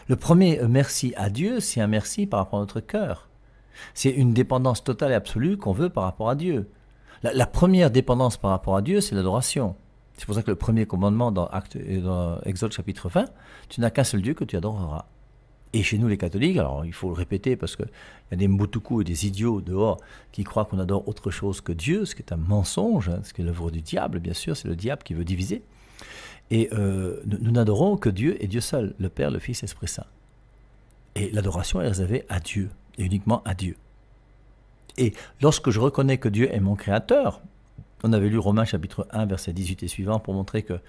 Le premier merci à Dieu, c'est un merci par rapport à notre cœur. C'est une dépendance totale et absolue qu'on veut par rapport à Dieu. La première dépendance par rapport à Dieu, c'est l'adoration. C'est pour ça que le premier commandement dans Exode chapitre 20, tu n'as qu'un seul Dieu que tu adoreras. Et chez nous les catholiques, alors il faut le répéter parce qu'il y a des moutoukou et des idiots dehors qui croient qu'on adore autre chose que Dieu, ce qui est un mensonge, hein, ce qui est l'œuvre du diable, bien sûr, c'est le diable qui veut diviser. Et nous n'adorons que Dieu et Dieu seul, le Père, le Fils, l'Esprit Saint. Et l'adoration est réservée à Dieu, et uniquement à Dieu. Et lorsque je reconnais que Dieu est mon Créateur, on avait lu Romains chapitre 1, verset 18 et suivant pour montrer que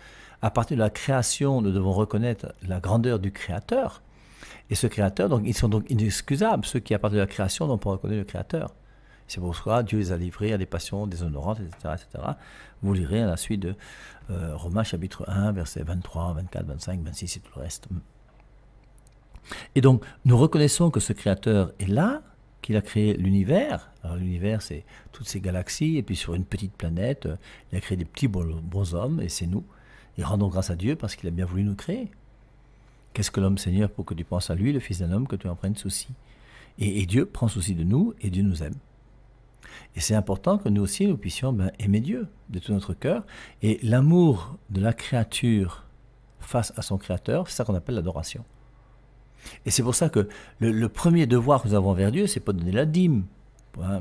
à partir de la création, nous devons reconnaître la grandeur du Créateur. Et ce Créateur, donc, ils sont donc inexcusables. Ceux qui, à partir de la création, n'ont pas reconnu le Créateur. C'est pour ça que Dieu les a livrés à des passions déshonorantes, etc., etc. Vous lirez à la suite de Romains chapitre 1, versets 23, 24, 25, 26 et tout le reste. Et donc, nous reconnaissons que ce Créateur est là, qu'il a créé l'univers. Alors l'univers, c'est toutes ces galaxies, et puis sur une petite planète, il a créé des petits bonshommes, et c'est nous. Et rendons grâce à Dieu parce qu'il a bien voulu nous créer. Qu'est-ce que l'homme, Seigneur, pour que tu penses à lui, le Fils d'un homme, que tu en prennes souci. Et Dieu prend souci de nous, et Dieu nous aime. Et c'est important que nous aussi, nous puissions aimer Dieu de tout notre cœur. Et l'amour de la créature face à son Créateur, c'est ça qu'on appelle l'adoration. Et c'est pour ça que le premier devoir que nous avons envers Dieu, c'est pas de donner la dîme. Hein,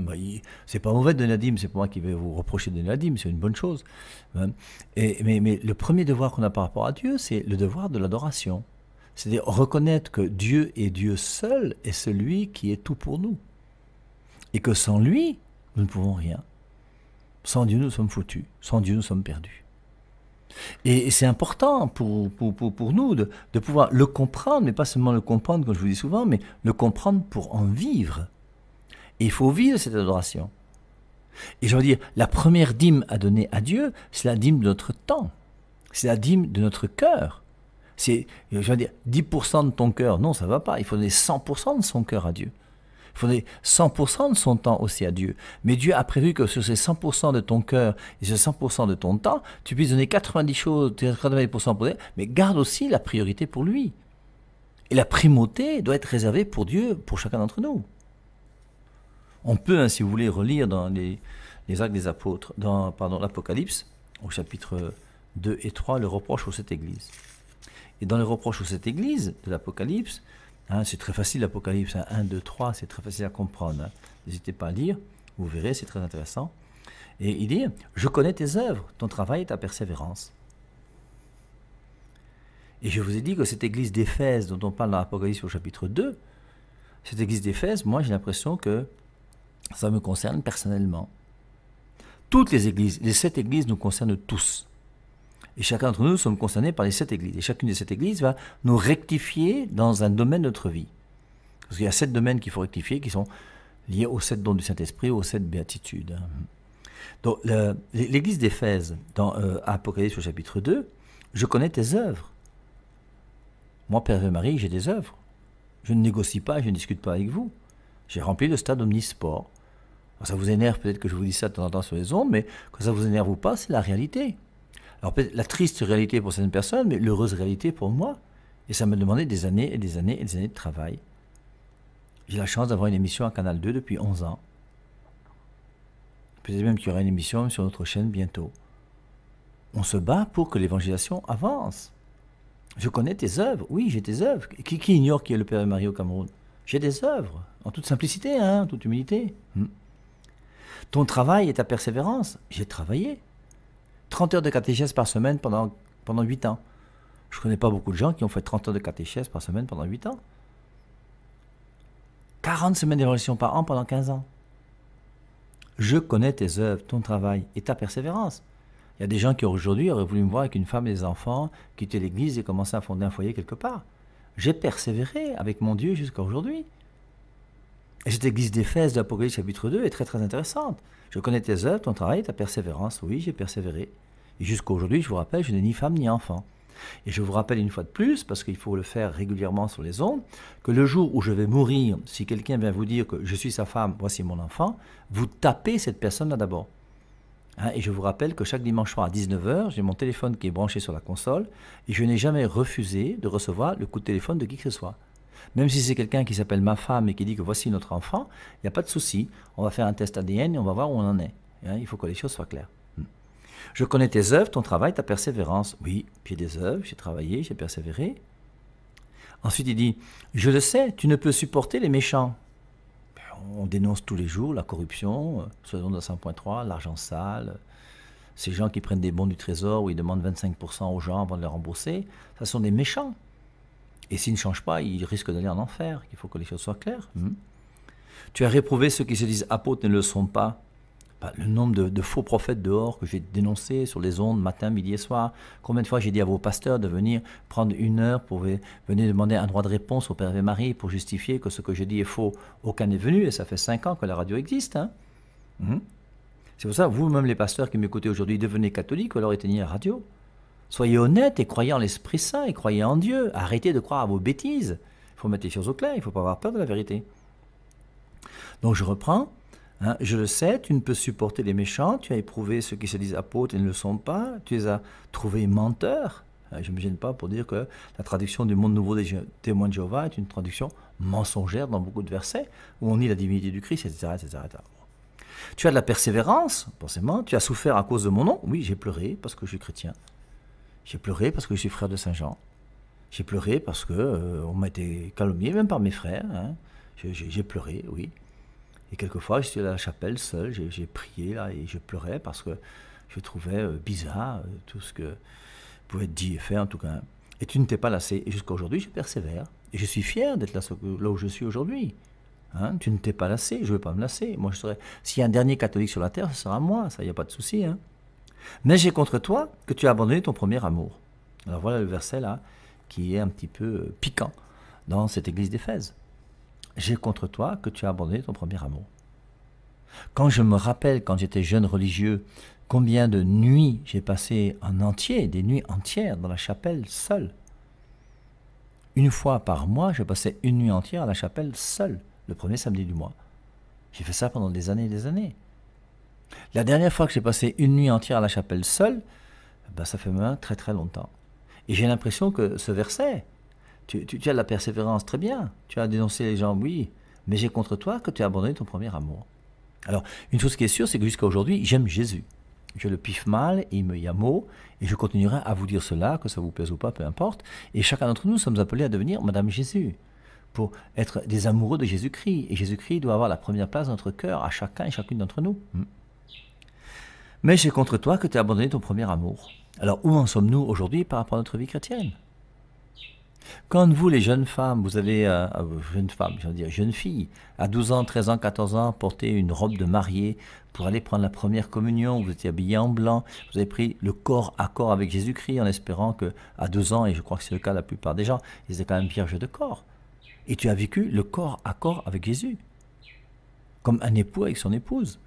c'est pas mauvais de donner la dîme, c'est pas moi qui vais vous reprocher de donner la dîme, c'est une bonne chose. Hein. Mais le premier devoir qu'on a par rapport à Dieu, c'est le devoir de l'adoration. C'est-à-dire reconnaître que Dieu est Dieu seul et celui qui est tout pour nous. Et que sans lui, nous ne pouvons rien. Sans Dieu, nous sommes foutus. Sans Dieu, nous sommes perdus. Et c'est important pour nous de pouvoir le comprendre, mais pas seulement le comprendre, comme je vous dis souvent, mais le comprendre pour en vivre. Et il faut vivre cette adoration. Et je veux dire, la première dîme à donner à Dieu, c'est la dîme de notre temps. C'est la dîme de notre cœur. C'est, je veux dire, 10% de ton cœur. Non, ça ne va pas. Il faut donner 100% de son cœur à Dieu. Il faut donner 100% de son temps aussi à Dieu. Mais Dieu a prévu que sur ces 100% de ton cœur et sur 100% de ton temps, tu puisses donner 90% pour Dieu, mais garde aussi la priorité pour lui. Et la primauté doit être réservée pour Dieu, pour chacun d'entre nous. On peut, si vous voulez, relire dans les Actes des Apôtres, dans l'Apocalypse, au chapitre 2 et 3, le reproche aux 7 églises. Et dans les reproches aux 7 églises de l'Apocalypse, hein, c'est très facile l'Apocalypse, hein, 1, 2, 3, c'est très facile à comprendre. Hein. N'hésitez pas à lire, vous verrez, c'est très intéressant. Et il dit, je connais tes œuvres, ton travail et ta persévérance. Et je vous ai dit que cette église d'Éphèse, dont on parle dans l'Apocalypse au chapitre 2, cette église d'Éphèse, moi j'ai l'impression que ça me concerne personnellement. Toutes les églises, les 7 églises nous concernent tous. Et chacun d'entre nous sommes concernés par les 7 églises. Et chacune de ces 7 églises va nous rectifier dans un domaine de notre vie. Parce qu'il y a 7 domaines qu'il faut rectifier qui sont liés aux 7 dons du Saint-Esprit, aux 7 béatitudes. Donc, l'église d'Éphèse, dans Apocalypse au chapitre 2, je connais tes œuvres. Moi, Père et Marie, j'ai des œuvres. Je ne négocie pas, je ne discute pas avec vous. J'ai rempli le stade omnisport. Alors, ça vous énerve peut-être que je vous dise ça de temps en temps sur les ondes, mais quand ça vous énerve ou pas, c'est la réalité. Alors peut-être la triste réalité pour certaines personnes, mais l'heureuse réalité pour moi. Et ça m'a demandé des années et des années et des années de travail. J'ai la chance d'avoir une émission à Canal 2 depuis 11 ans. Peut-être même qu'il y aura une émission sur notre chaîne bientôt. On se bat pour que l'évangélisation avance. Je connais tes œuvres. Oui, j'ai tes œuvres. Qui ignore qui est le Père et Marie au Cameroun? J'ai des œuvres, en toute simplicité, en toute humilité. Ton travail et ta persévérance, j'ai travaillé. 30 heures de catéchèse par semaine pendant 8 ans. Je ne connais pas beaucoup de gens qui ont fait 30 heures de catéchèse par semaine pendant 8 ans. 40 semaines d'évaluation par an pendant 15 ans. Je connais tes œuvres, ton travail et ta persévérance. Il y a des gens qui aujourd'hui auraient voulu me voir avec une femme et des enfants, quitter l'église et commencer à fonder un foyer quelque part. J'ai persévéré avec mon Dieu jusqu'à aujourd'hui. Et cette église d'Éphèse de l'Apocalypse chapitre 2 est très très intéressante. Je connais tes œuvres, ton travail et ta persévérance. Oui, j'ai persévéré. Et jusqu'à aujourd'hui, je vous rappelle, je n'ai ni femme ni enfant. Et je vous rappelle une fois de plus, parce qu'il faut le faire régulièrement sur les ondes, que le jour où je vais mourir, si quelqu'un vient vous dire que je suis sa femme, voici mon enfant, vous tapez cette personne-là d'abord. Hein, et je vous rappelle que chaque dimanche soir à 19 h, j'ai mon téléphone qui est branché sur la console et je n'ai jamais refusé de recevoir le coup de téléphone de qui que ce soit. Même si c'est quelqu'un qui s'appelle ma femme et qui dit que voici notre enfant, il n'y a pas de souci. On va faire un test ADN et on va voir où on en est. Hein, il faut que les choses soient claires. Je connais tes œuvres, ton travail, ta persévérance. Oui, j'ai des œuvres, j'ai travaillé, j'ai persévéré. Ensuite, il dit, je le sais, tu ne peux supporter les méchants. On dénonce tous les jours la corruption, selon la 100.3, l'argent sale, ces gens qui prennent des bons du trésor où ils demandent 25% aux gens avant de les rembourser, ça sont des méchants. Et s'ils ne changent pas, ils risquent d'aller en enfer. Il faut que les choses soient claires. Tu as réprouvé ceux qui se disent apôtres ne le sont pas. Le nombre de faux prophètes dehors que j'ai dénoncés sur les ondes matin, midi et soir. Combien de fois j'ai dit à vos pasteurs de venir prendre 1 heure pour venir demander un droit de réponse au Père et Marie pour justifier que ce que je dis est faux. Aucun n'est venu et ça fait 5 ans que la radio existe. Hein. C'est pour ça, vous-même les pasteurs qui m'écoutez aujourd'hui, devenez catholiques ou alors éteignez la radio. Soyez honnêtes et croyez en l'Esprit Saint et croyez en Dieu. Arrêtez de croire à vos bêtises. Il faut mettre les choses au clair, il ne faut pas avoir peur de la vérité. Donc je reprends. Hein, je le sais, tu ne peux supporter les méchants, tu as éprouvé ceux qui se disent apôtres et ne le sont pas, tu les as trouvés menteurs. Je ne me gêne pas pour dire que la traduction du Monde Nouveau des Témoins de Jéhovah est une traduction mensongère dans beaucoup de versets, où on nie la divinité du Christ, etc. etc. Tu as de la persévérance, forcément, tu as souffert à cause de mon nom. Oui, j'ai pleuré parce que je suis chrétien. J'ai pleuré parce que je suis frère de Saint Jean. J'ai pleuré parce qu'on m'a été calomnié, même par mes frères. Hein. J'ai pleuré, oui. Et quelquefois, je suis allé à la chapelle seul, j'ai prié là et je pleurais parce que je trouvais bizarre tout ce que pouvait être dit et fait en tout cas. Et tu ne t'es pas lassé. Et jusqu'à aujourd'hui, je persévère. Et je suis fier d'être là où je suis aujourd'hui. Hein, tu ne t'es pas lassé, je ne vais pas me lasser. Moi, s'il y a un dernier catholique sur la terre, ce sera moi, ça, il n'y a pas de souci. Hein. Mais j'ai contre toi que tu as abandonné ton premier amour. Alors voilà le verset là, qui est un petit peu piquant dans cette église d'Éphèse. J'ai contre toi que tu as abandonné ton premier amour. Quand je me rappelle, quand j'étais jeune religieux, combien de nuits j'ai passé en entier, des nuits entières dans la chapelle seul. Une fois par mois, je passais une nuit entière à la chapelle seul, le premier samedi du mois. J'ai fait ça pendant des années et des années. La dernière fois que j'ai passé une nuit entière à la chapelle seul, ça fait maintenant très très longtemps. Et j'ai l'impression que ce verset, tu as de la persévérance, très bien. Tu as dénoncé les gens, oui, mais j'ai contre toi que tu as abandonné ton premier amour. Alors, une chose qui est sûre, c'est que jusqu'à aujourd'hui, j'aime Jésus. Je le piffe mal, il me yamo, et je continuerai à vous dire cela, que ça vous plaise ou pas, peu importe. Et chacun d'entre nous sommes appelés à devenir Madame Jésus, pour être des amoureux de Jésus-Christ. Et Jésus-Christ doit avoir la première place dans notre cœur, à chacun et chacune d'entre nous. Mais j'ai contre toi que tu as abandonné ton premier amour. Alors, où en sommes-nous aujourd'hui par rapport à notre vie chrétienne ? Quand vous, les jeunes femmes, vous avez, jeunes filles, à 12 ans, 13 ans, 14 ans, porté une robe de mariée pour aller prendre la première communion, vous étiez habillé en blanc, vous avez pris le corps à corps avec Jésus-Christ en espérant qu'à 2 ans, et je crois que c'est le cas de la plupart des gens, ils étaient quand même vierges de corps. Et tu as vécu le corps à corps avec Jésus, comme un époux avec son épouse.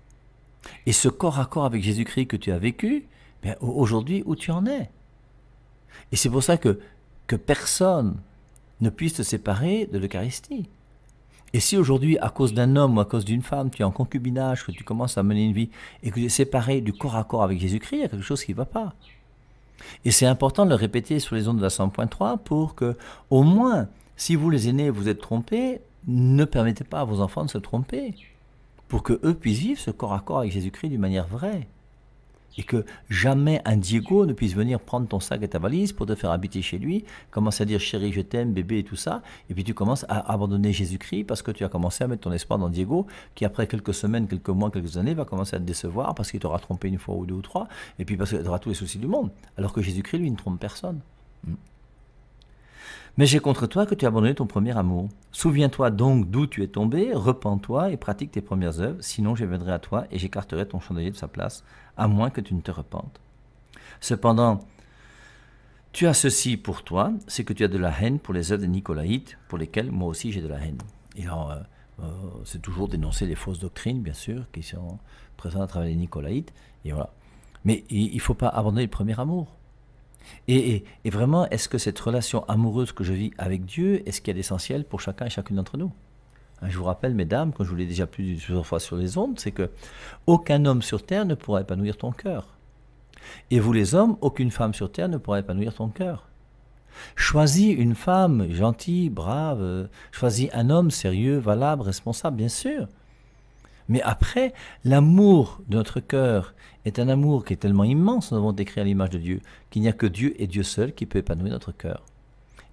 Et ce corps à corps avec Jésus-Christ que tu as vécu, aujourd'hui, où tu en es ? Et c'est pour ça que personne ne puisse te séparer de l'Eucharistie. Et si aujourd'hui, à cause d'un homme ou à cause d'une femme, tu es en concubinage, que tu commences à mener une vie et que tu es séparé du corps à corps avec Jésus-Christ, il y a quelque chose qui ne va pas. Et c'est important de le répéter sur les ondes de la 100.3 pour que, au moins, si vous les aînés vous êtes trompés, ne permettez pas à vos enfants de se tromper, pour qu'eux puissent vivre ce corps à corps avec Jésus-Christ d'une manière vraie. Et que jamais un Diego ne puisse venir prendre ton sac et ta valise pour te faire habiter chez lui, commencer à dire chérie, je t'aime, bébé et tout ça, et puis tu commences à abandonner Jésus-Christ parce que tu as commencé à mettre ton espoir dans Diego, qui après quelques semaines, quelques mois, quelques années va commencer à te décevoir parce qu'il t'aura trompé une fois ou deux ou trois, et puis parce qu'il aura tous les soucis du monde, alors que Jésus-Christ, lui, ne trompe personne. Mais j'ai contre toi que tu as abandonné ton premier amour. Souviens-toi donc d'où tu es tombé, repens-toi et pratique tes premières œuvres, sinon je viendrai à toi et j'écarterai ton chandelier de sa place, à moins que tu ne te repentes. Cependant, tu as ceci pour toi, c'est que tu as de la haine pour les œuvres des Nicolaïtes, pour lesquelles moi aussi j'ai de la haine. Et alors, c'est toujours dénoncer les fausses doctrines, bien sûr, qui sont présentes à travers les Nicolaïtes, et voilà. Mais il ne faut pas abandonner le premier amour. Et vraiment, est-ce que cette relation amoureuse que je vis avec Dieu est ce qu'il y a d'essentiel pour chacun et chacune d'entre nous ? Je vous rappelle, mesdames, comme je vous l'ai déjà plusieurs fois sur les ondes, c'est que aucun homme sur terre ne pourra épanouir ton cœur. Et vous les hommes, aucune femme sur terre ne pourra épanouir ton cœur. Choisis une femme gentille, brave, choisis un homme sérieux, valable, responsable, bien sûr. Mais après, l'amour de notre cœur est un amour qui est tellement immense, nous avons été créés à l'image de Dieu, qu'il n'y a que Dieu et Dieu seul qui peut épanouir notre cœur.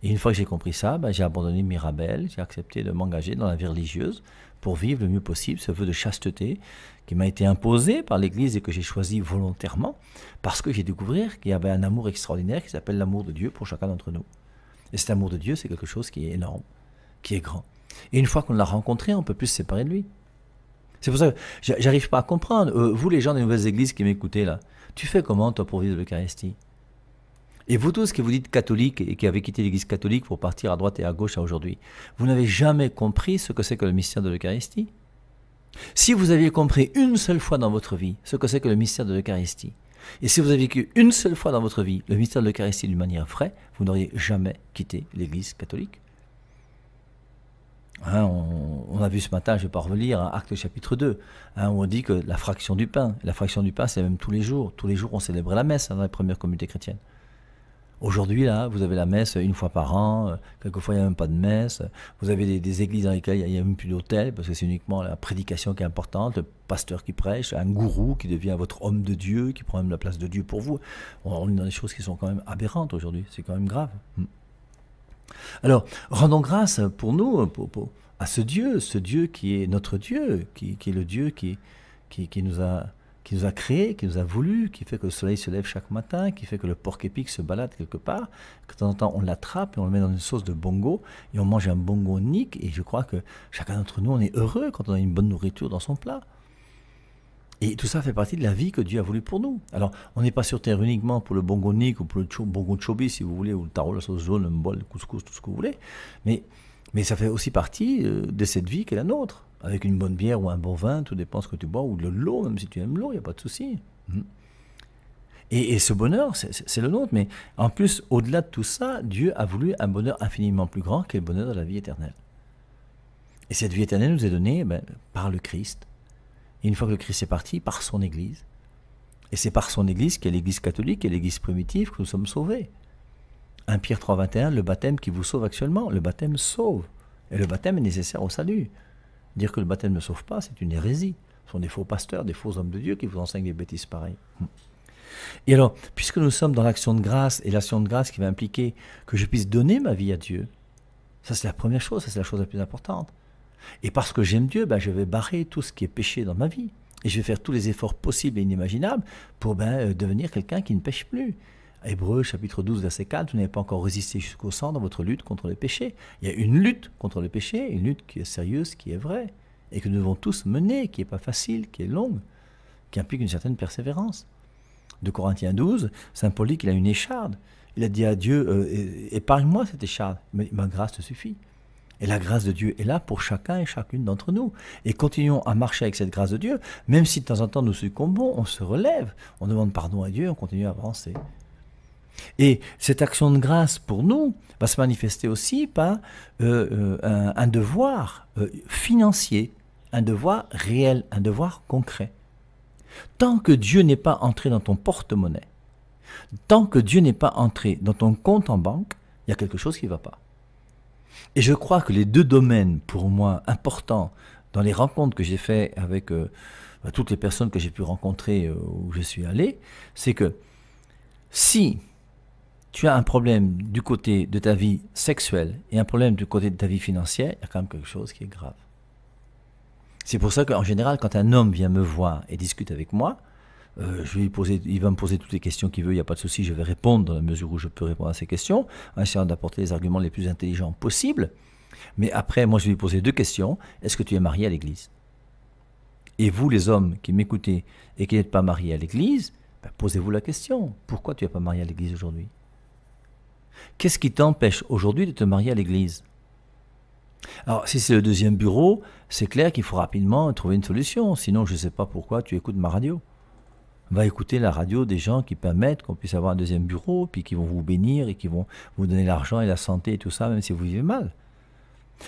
Et une fois que j'ai compris ça, j'ai abandonné Mirabel, j'ai accepté de m'engager dans la vie religieuse pour vivre le mieux possible ce vœu de chasteté qui m'a été imposé par l'Église et que j'ai choisi volontairement parce que j'ai découvert qu'il y avait un amour extraordinaire qui s'appelle l'amour de Dieu pour chacun d'entre nous. Et cet amour de Dieu, c'est quelque chose qui est énorme, qui est grand. Et une fois qu'on l'a rencontré, on ne peut plus se séparer de lui. C'est pour ça que j'arrive pas à comprendre. Vous, les gens des nouvelles églises qui m'écoutez là, tu fais comment toi pour vivre l'Eucharistie? Et vous tous qui vous dites catholiques et qui avez quitté l'église catholique pour partir à droite et à gauche à aujourd'hui, vous n'avez jamais compris ce que c'est que le mystère de l'Eucharistie? Si vous aviez compris une seule fois dans votre vie ce que c'est que le mystère de l'Eucharistie, et si vous avez vécu une seule fois dans votre vie le mystère de l'Eucharistie d'une manière vraie, vous n'auriez jamais quitté l'église catholique. On a vu ce matin, je ne vais pas relire, Actes chapitre 2, où on dit que la fraction du pain, c'est même tous les jours on célébrait la messe dans les premières communautés chrétiennes. Aujourd'hui, là, vous avez la messe une fois par an, quelquefois il n'y a même pas de messe, vous avez des églises dans lesquelles il n'y a même plus d'autel, parce que c'est uniquement la prédication qui est importante, le pasteur qui prêche, un gourou qui devient votre homme de Dieu, qui prend même la place de Dieu pour vous. On est dans des choses qui sont quand même aberrantes aujourd'hui, c'est quand même grave. Alors, rendons grâce pour nous, à ce Dieu qui est notre Dieu, qui est le Dieu qui nous a créés, qui nous a voulu, qui fait que le soleil se lève chaque matin, qui fait que le porc-épic se balade quelque part, que de temps en temps on l'attrape et on le met dans une sauce de bongo, et on mange un bongo nique, et je crois que chacun d'entre nous, on est heureux quand on a une bonne nourriture dans son plat. Et tout ça fait partie de la vie que Dieu a voulu pour nous. Alors, on n'est pas sur terre uniquement pour le bongo nique ou pour le bongo chobi, si vous voulez, ou le taro, la sauce jaune, le bol, le couscous, tout ce que vous voulez, mais ça fait aussi partie de cette vie qui est la nôtre. Avec une bonne bière ou un bon vin, tout dépend ce que tu bois, ou de l'eau, même si tu aimes l'eau, il n'y a pas de souci. Et ce bonheur, c'est le nôtre. Mais en plus, au-delà de tout ça, Dieu a voulu un bonheur infiniment plus grand qu'est le bonheur de la vie éternelle. Et cette vie éternelle nous est donnée par le Christ. Et une fois que le Christ est parti, par son Église. Et c'est par son Église, qui est l'Église catholique et l'Église primitive, que nous sommes sauvés. 1 Pierre 3,21, le baptême qui vous sauve actuellement, le baptême sauve. Et le baptême est nécessaire au salut. Dire que le baptême ne sauve pas, c'est une hérésie. Ce sont des faux pasteurs, des faux hommes de Dieu qui vous enseignent des bêtises pareilles. Et alors, puisque nous sommes dans l'action de grâce, et l'action de grâce qui va impliquer que je puisse donner ma vie à Dieu, ça c'est la première chose, ça c'est la chose la plus importante. Et parce que j'aime Dieu, je vais barrer tout ce qui est péché dans ma vie. Et je vais faire tous les efforts possibles et inimaginables pour devenir quelqu'un qui ne pêche plus. Hébreux chapitre 12 verset 4, vous n'avez pas encore résisté jusqu'au sang dans votre lutte contre les péchés. Il y a une lutte contre le péché, une lutte qui est sérieuse, qui est vraie, et que nous devons tous mener, qui n'est pas facile, qui est longue, qui implique une certaine persévérance. De Corinthiens 12, saint Paul dit qu'il a une écharde. Il a dit à Dieu, épargne-moi cette écharde, mais ma grâce te suffit. Et la grâce de Dieu est là pour chacun et chacune d'entre nous. Et continuons à marcher avec cette grâce de Dieu, même si de temps en temps nous succombons, on se relève, on demande pardon à Dieu, on continue à avancer. Et cette action de grâce pour nous va se manifester aussi par un devoir financier, un devoir réel, un devoir concret. Tant que Dieu n'est pas entré dans ton porte-monnaie, tant que Dieu n'est pas entré dans ton compte en banque, il y a quelque chose qui ne va pas. Et je crois que les deux domaines pour moi importants dans les rencontres que j'ai faites avec toutes les personnes que j'ai pu rencontrer où je suis allé, c'est que si tu as un problème du côté de ta vie sexuelle et un problème du côté de ta vie financière, il y a quand même quelque chose qui est grave. C'est pour ça qu'en général, quand un homme vient me voir et discute avec moi, il va me poser toutes les questions qu'il veut, il n'y a pas de souci, je vais répondre dans la mesure où je peux répondre à ces questions, en essayant d'apporter les arguments les plus intelligents possibles. Mais après, moi, je vais lui poser deux questions. Est-ce que tu es marié à l'église? Et vous, les hommes qui m'écoutez et qui n'êtes pas mariés à l'église, posez-vous la question. Pourquoi tu n'es pas marié à l'église aujourd'hui? Qu'est-ce qui t'empêche aujourd'hui de te marier à l'église? Alors, si c'est le deuxième bureau, c'est clair qu'il faut rapidement trouver une solution. Sinon, je ne sais pas pourquoi tu écoutes ma radio. Va écouter la radio des gens qui permettent qu'on puisse avoir un deuxième bureau, puis qui vont vous bénir et qui vont vous donner l'argent et la santé et tout ça, même si vous vivez mal.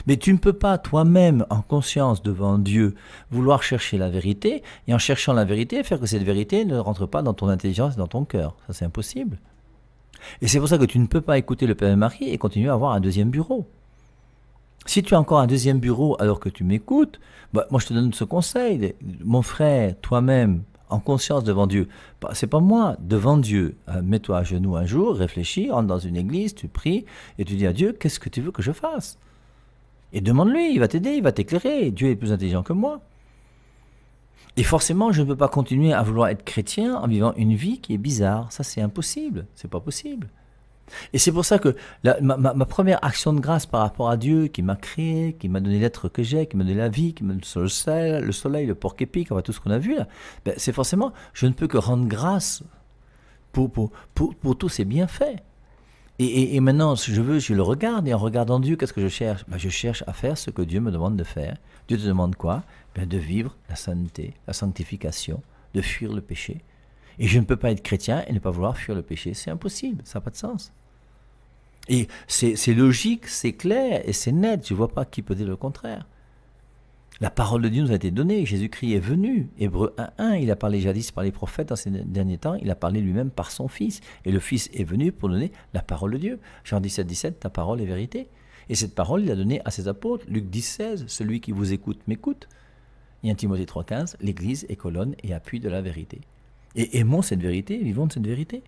Mais tu ne peux pas toi-même, en conscience devant Dieu, vouloir chercher la vérité, et en cherchant la vérité, faire que cette vérité ne rentre pas dans ton intelligence et dans ton cœur. Ça, c'est impossible. Et c'est pour ça que tu ne peux pas écouter le Père et Marie et continuer à avoir un deuxième bureau. Si tu as encore un deuxième bureau alors que tu m'écoutes, bah, moi je te donne ce conseil, mon frère, toi-même, en conscience devant Dieu. C'est pas moi, devant Dieu. Mets-toi à genoux un jour, réfléchis, rentre dans une église, tu pries et tu dis à Dieu, qu'est-ce que tu veux que je fasse? Et demande-lui, il va t'aider, il va t'éclairer. Dieu est plus intelligent que moi. Et forcément, je ne peux pas continuer à vouloir être chrétien en vivant une vie qui est bizarre. Ça, c'est impossible. C'est pas possible. Et c'est pour ça que ma première action de grâce par rapport à Dieu, qui m'a créé, qui m'a donné l'être que j'ai, qui m'a donné la vie, qui m'a donné le soleil, le porc-épic, enfin tout ce qu'on a vu là, ben, c'est forcément, je ne peux que rendre grâce pour tous ces bienfaits. Et maintenant, si je veux, je le regarde, et en regardant Dieu, qu'est-ce que je cherche? Ben, je cherche à faire ce que Dieu me demande de faire. Dieu te demande quoi? Ben, de vivre la sainteté, la sanctification, de fuir le péché. Et je ne peux pas être chrétien et ne pas vouloir fuir le péché. C'est impossible, ça n'a pas de sens. Et c'est logique, c'est clair et c'est net. Je ne vois pas qui peut dire le contraire. La parole de Dieu nous a été donnée. Jésus-Christ est venu. Hébreux 1.1, il a parlé jadis par les prophètes dans ces derniers temps. Il a parlé lui-même par son Fils. Et le Fils est venu pour donner la parole de Dieu. Jean 17.17, ta parole est vérité. Et cette parole, il l'a donnée à ses apôtres. Luc 10.16, celui qui vous écoute m'écoute. Et 1 Timothée 3.15, l'Église est colonne et appui de la vérité. Et aimons cette vérité, vivons de cette vérité.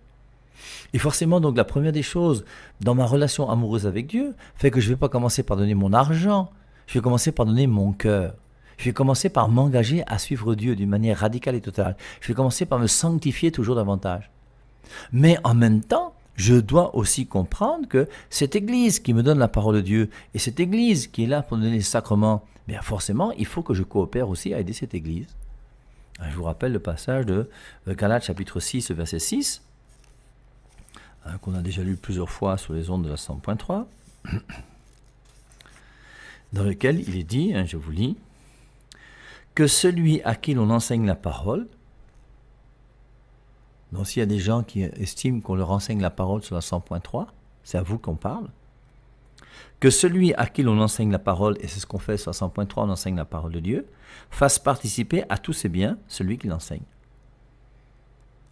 Et forcément, donc, la première des choses dans ma relation amoureuse avec Dieu fait que je ne vais pas commencer par donner mon argent, je vais commencer par donner mon cœur. Je vais commencer par m'engager à suivre Dieu d'une manière radicale et totale. Je vais commencer par me sanctifier toujours davantage. Mais en même temps, je dois aussi comprendre que cette Église qui me donne la parole de Dieu et cette Église qui est là pour donner les sacrements, bien forcément, il faut que je coopère aussi à aider cette Église. Je vous rappelle le passage de Galates chapitre 6, verset 6, qu'on a déjà lu plusieurs fois sur les ondes de la 100.3, dans lequel il est dit, je vous lis, que celui à qui l'on enseigne la parole, donc s'il y a des gens qui estiment qu'on leur enseigne la parole sur la 100.3, c'est à vous qu'on parle, que celui à qui l'on enseigne la parole, et c'est ce qu'on fait sur la 100.3, on enseigne la parole de Dieu, fasse participer à tous ses biens celui qui l'enseigne.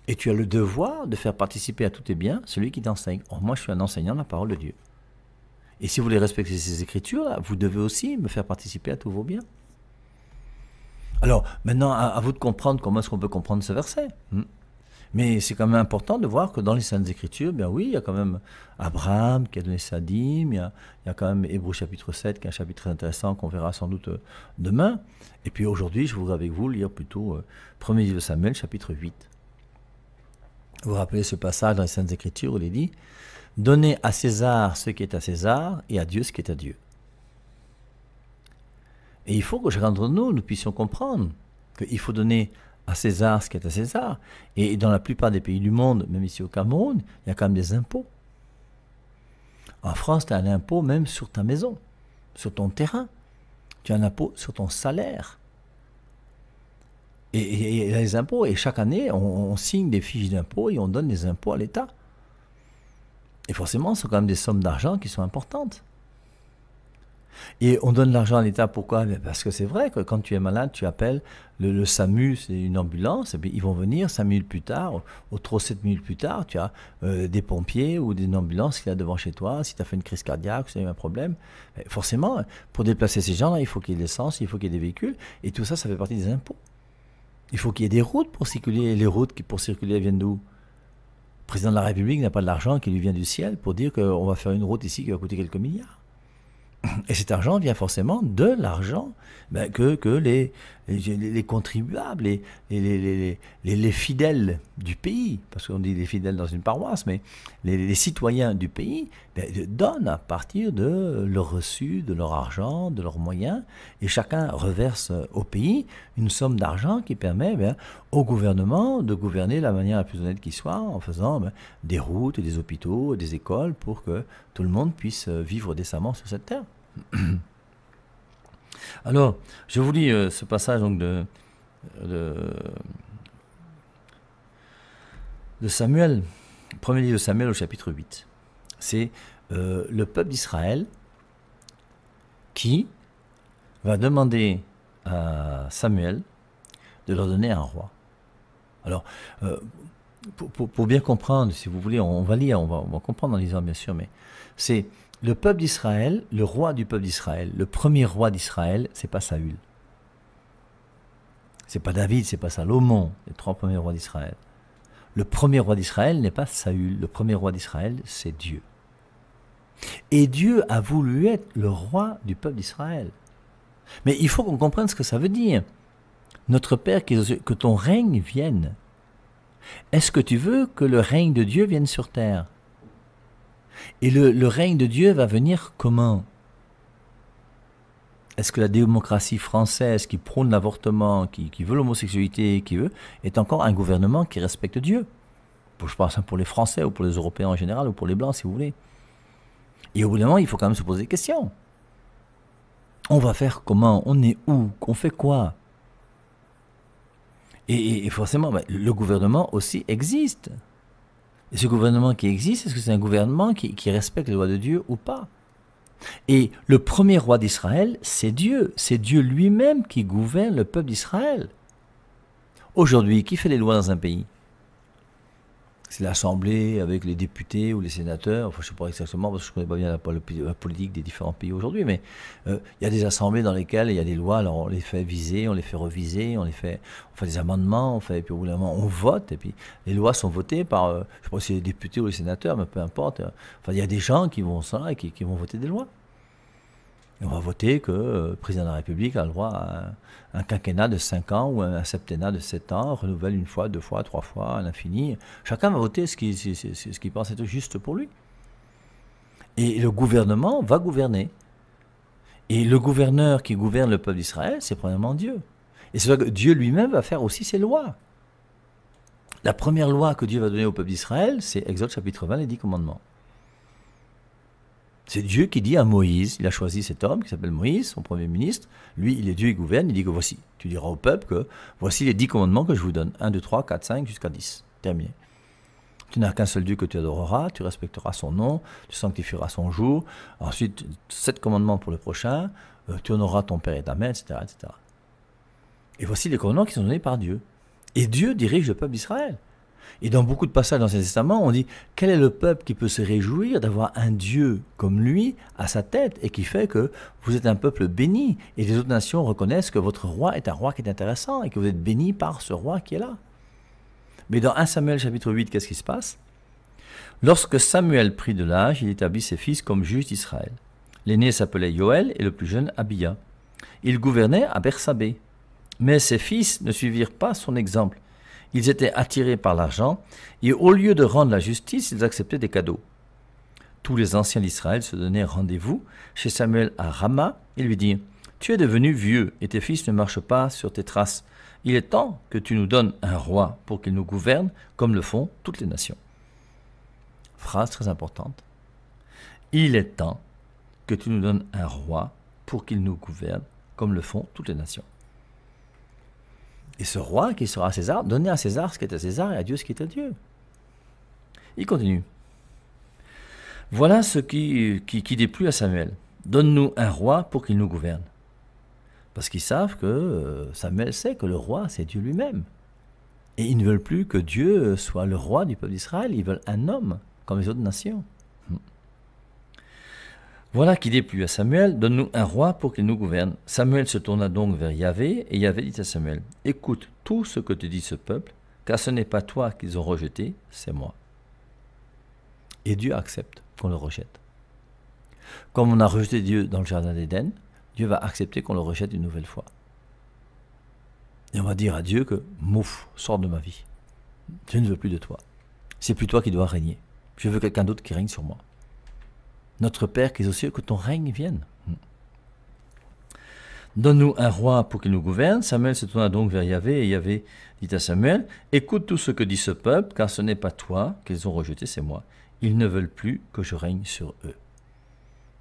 Et tu as le devoir de faire participer à tous tes biens celui qui t'enseigne. Or, moi, je suis un enseignant de la parole de Dieu. Et si vous voulez respecter ces écritures, vous devez aussi me faire participer à tous vos biens. Alors, maintenant, à vous de comprendre comment est-ce qu'on peut comprendre ce verset. Mais c'est quand même important de voir que dans les Saintes Écritures, bien oui, il y a quand même Abraham qui a donné sa dîme, il y a quand même Hébreux chapitre 7, qui est un chapitre très intéressant qu'on verra sans doute demain. Et puis aujourd'hui, je voudrais avec vous lire plutôt 1er livre de Samuel, chapitre 8. Vous vous rappelez ce passage dans les Saintes Écritures où il est dit « Donnez à César ce qui est à César et à Dieu ce qui est à Dieu ». Et il faut que chacun d'entre nous, nous puissions comprendre qu'il faut donner à César ce qui est à César. Et dans la plupart des pays du monde, même ici au Cameroun, il y a quand même des impôts. En France, tu as un impôt même sur ta maison, sur ton terrain. Tu as un impôt sur ton salaire. Et les impôts, et chaque année, on signe des fiches d'impôts et on donne des impôts à l'État. Et forcément, ce sont quand même des sommes d'argent qui sont importantes. Et on donne l'argent à l'État, pourquoi? Parce que c'est vrai que quand tu es malade, tu appelles le SAMU, c'est une ambulance, et puis ils vont venir 5 minutes plus tard, ou trop 7 minutes plus tard, tu as des pompiers ou une ambulance qui est là devant chez toi, si tu as fait une crise cardiaque, si tu as eu un problème. Forcément, pour déplacer ces gens-là, il faut qu'il y ait de l'essence, il faut qu'il y ait des véhicules, et tout ça, ça fait partie des impôts. Il faut qu'il y ait des routes pour circuler, et les routes qui pour circuler, elles viennent d'où? Le président de la République n'a pas de l'argent qui lui vient du ciel pour dire qu'on va faire une route ici qui va coûter quelques milliards. Et cet argent vient forcément de l'argent que les contribuables, les fidèles du pays, parce qu'on dit les fidèles dans une paroisse, mais les citoyens du pays donnent à partir de leur reçu, de leur argent, de leurs moyens, et chacun reverse au pays une somme d'argent qui permet au gouvernement de gouverner de la manière la plus honnête qui soit, en faisant des routes, des hôpitaux, des écoles, pour que tout le monde puisse vivre décemment sur cette terre. Alors, je vous lis ce passage donc de Samuel, premier livre de Samuel au chapitre 8. C'est le peuple d'Israël qui va demander à Samuel de leur donner un roi. Alors, pour bien comprendre, si vous voulez, on va lire, on va comprendre en lisant bien sûr, mais c'est le peuple d'Israël, le roi du peuple d'Israël, le premier roi d'Israël, c'est pas Saül. C'est pas David, c'est pas Salomon, les 3 premiers rois d'Israël. Le premier roi d'Israël n'est pas Saül, le premier roi d'Israël, c'est Dieu. Et Dieu a voulu être le roi du peuple d'Israël. Mais il faut qu'on comprenne ce que ça veut dire. Notre Père, que ton règne vienne. Est-ce que tu veux que le règne de Dieu vienne sur terre? Et le règne de Dieu va venir comment? Est-ce que la démocratie française qui prône l'avortement, qui veut l'homosexualité, est encore un gouvernement qui respecte Dieu? Je pense pour les Français ou pour les Européens en général ou pour les Blancs si vous voulez. Et au bout d'un moment, il faut quand même se poser des questions. On va faire comment? On est où? On fait quoi? Et forcément, le gouvernement aussi existe. Et ce gouvernement qui existe, est-ce que c'est un gouvernement qui respecte les lois de Dieu ou pas? Et le premier roi d'Israël, c'est Dieu. C'est Dieu lui-même qui gouverne le peuple d'Israël. Aujourd'hui, qui fait les lois dans un pays? C'est l'Assemblée avec les députés ou les sénateurs. Enfin, je ne sais pas exactement parce que je ne connais pas bien la politique des différents pays aujourd'hui, mais il y a des assemblées dans lesquelles il y a des lois, alors on les fait viser, on les fait reviser, on fait des amendements, et puis au bout d'un moment on vote, et puis les lois sont votées par, je ne sais pas si c'est les députés ou les sénateurs, mais peu importe. Enfin, il y a des gens qui vont ça et qui vont voter des lois. Et on va voter que le président de la République a le droit à un quinquennat de 5 ans ou un septennat de 7 ans, renouvelle 1 fois, 2 fois, 3 fois, à l'infini. Chacun va voter ce qu'il pense être juste pour lui. Et le gouvernement va gouverner. Et le gouverneur qui gouverne le peuple d'Israël, c'est premièrement Dieu. Et c'est vrai que Dieu lui-même va faire aussi ses lois. La première loi que Dieu va donner au peuple d'Israël, c'est Exode chapitre 20, les 10 commandements. C'est Dieu qui dit à Moïse, il a choisi cet homme qui s'appelle Moïse, son premier ministre. Lui, il est Dieu, il gouverne, il dit que voici, tu diras au peuple que voici les 10 commandements que je vous donne. 1, 2, 3, 4, 5, jusqu'à 10. Terminé. Tu n'as qu'un seul Dieu que tu adoreras, tu respecteras son nom, tu sanctifieras son jour. Ensuite, 7 commandements pour le prochain, tu honoreras ton père et ta mère, etc., etc. Et voici les commandements qui sont donnés par Dieu. Et Dieu dirige le peuple d'Israël. Et dans beaucoup de passages dans l'Ancien Testament, on dit quel est le peuple qui peut se réjouir d'avoir un Dieu comme lui à sa tête et qui fait que vous êtes un peuple béni et les autres nations reconnaissent que votre roi est un roi qui est intéressant et que vous êtes béni par ce roi qui est là. Mais dans 1 Samuel chapitre 8, qu'est-ce qui se passe? Lorsque Samuel prit de l'âge, il établit ses fils comme juges d'Israël. L'aîné s'appelait Yoël et le plus jeune Abia. Il gouvernait à Bersabée. Mais ses fils ne suivirent pas son exemple. Ils étaient attirés par l'argent, et au lieu de rendre la justice, ils acceptaient des cadeaux. Tous les anciens d'Israël se donnaient rendez-vous chez Samuel à Rama et lui dirent « Tu es devenu vieux, et tes fils ne marchent pas sur tes traces. Il est temps que tu nous donnes un roi pour qu'il nous gouverne, comme le font toutes les nations. » Phrase très importante. Il est temps que tu nous donnes un roi pour qu'il nous gouverne, comme le font toutes les nations. Et ce roi qui sera à César, donnez à César ce qui est à César et à Dieu ce qui est à Dieu. Il continue. Voilà ce qui déplut à Samuel. Donne-nous un roi pour qu'il nous gouverne. Parce qu'ils savent que Samuel sait que le roi, c'est Dieu lui-même. Et ils ne veulent plus que Dieu soit le roi du peuple d'Israël. Ils veulent un homme, comme les autres nations. Voilà qui déplut à Samuel, donne-nous un roi pour qu'il nous gouverne. Samuel se tourna donc vers Yahvé, et Yahvé dit à Samuel, écoute tout ce que te dit ce peuple, car ce n'est pas toi qu'ils ont rejeté, c'est moi. Et Dieu accepte qu'on le rejette. Comme on a rejeté Dieu dans le jardin d'Éden, Dieu va accepter qu'on le rejette une nouvelle fois. Et on va dire à Dieu que, mouf, sors de ma vie. Je ne veux plus de toi. C'est plus toi qui dois régner. Je veux quelqu'un d'autre qui règne sur moi. Notre Père qui est aux cieux, que ton règne vienne. Donne-nous un roi pour qu'il nous gouverne. Samuel se tourna donc vers Yahvé, et Yahvé dit à Samuel, écoute tout ce que dit ce peuple, car ce n'est pas toi qu'ils ont rejeté, c'est moi. Ils ne veulent plus que je règne sur eux.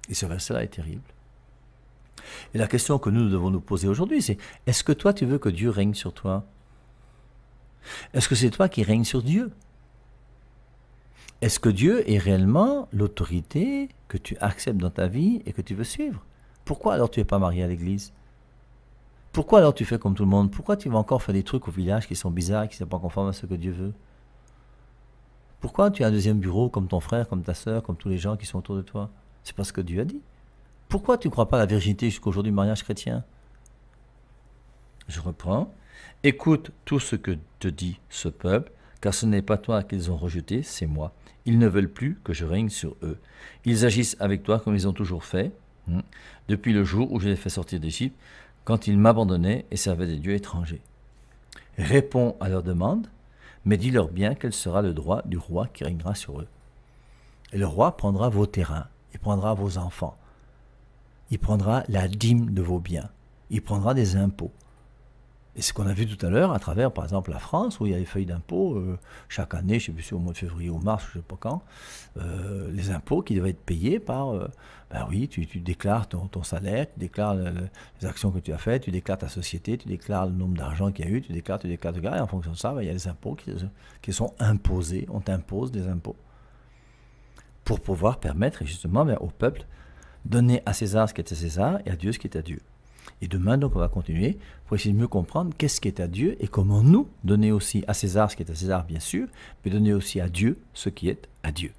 Et ce verset-là est terrible. Et la question que nous devons nous poser aujourd'hui, c'est, est-ce que toi tu veux que Dieu règne sur toi? Est-ce que c'est toi qui règnes sur Dieu? Est-ce que Dieu est réellement l'autorité que tu acceptes dans ta vie et que tu veux suivre? Pourquoi alors tu n'es pas marié à l'église? Pourquoi alors tu fais comme tout le monde? Pourquoi tu vas encore faire des trucs au village qui sont bizarres et qui ne sont pas conformes à ce que Dieu veut? Pourquoi tu as un deuxième bureau comme ton frère, comme ta soeur, comme tous les gens qui sont autour de toi? C'est parce que Dieu a dit. Pourquoi tu ne crois pas à la virginité jusqu'au jour du mariage chrétien? Je reprends. Écoute tout ce que te dit ce peuple, car ce n'est pas toi qu'ils ont rejeté, c'est moi. Ils ne veulent plus que je règne sur eux. Ils agissent avec toi comme ils ont toujours fait, depuis le jour où je les fais sortir d'Égypte, quand ils m'abandonnaient et servaient des dieux étrangers. Réponds à leurs demandes, mais dis-leur bien quel sera le droit du roi qui régnera sur eux. Et le roi prendra vos terrains, il prendra vos enfants, il prendra la dîme de vos biens, il prendra des impôts. Et ce qu'on a vu tout à l'heure à travers, par exemple, la France, où il y a les feuilles d'impôts, chaque année, je ne sais plus si au mois de février ou mars, je ne sais pas quand, les impôts qui devaient être payés par, ben oui, tu déclares ton salaire, tu déclares les actions que tu as faites, tu déclares ta société, tu déclares le nombre d'argent qu'il y a eu, tu déclares, et en fonction de ça, ben, il y a les impôts qui sont imposés, on t'impose des impôts, pour pouvoir permettre justement au peuple donner à César ce qui est à César et à Dieu ce qui est à Dieu. Et demain, donc, on va continuer pour essayer de mieux comprendre qu'est-ce qui est à Dieu et comment nous donner aussi à César ce qui est à César, bien sûr, mais donner aussi à Dieu ce qui est à Dieu.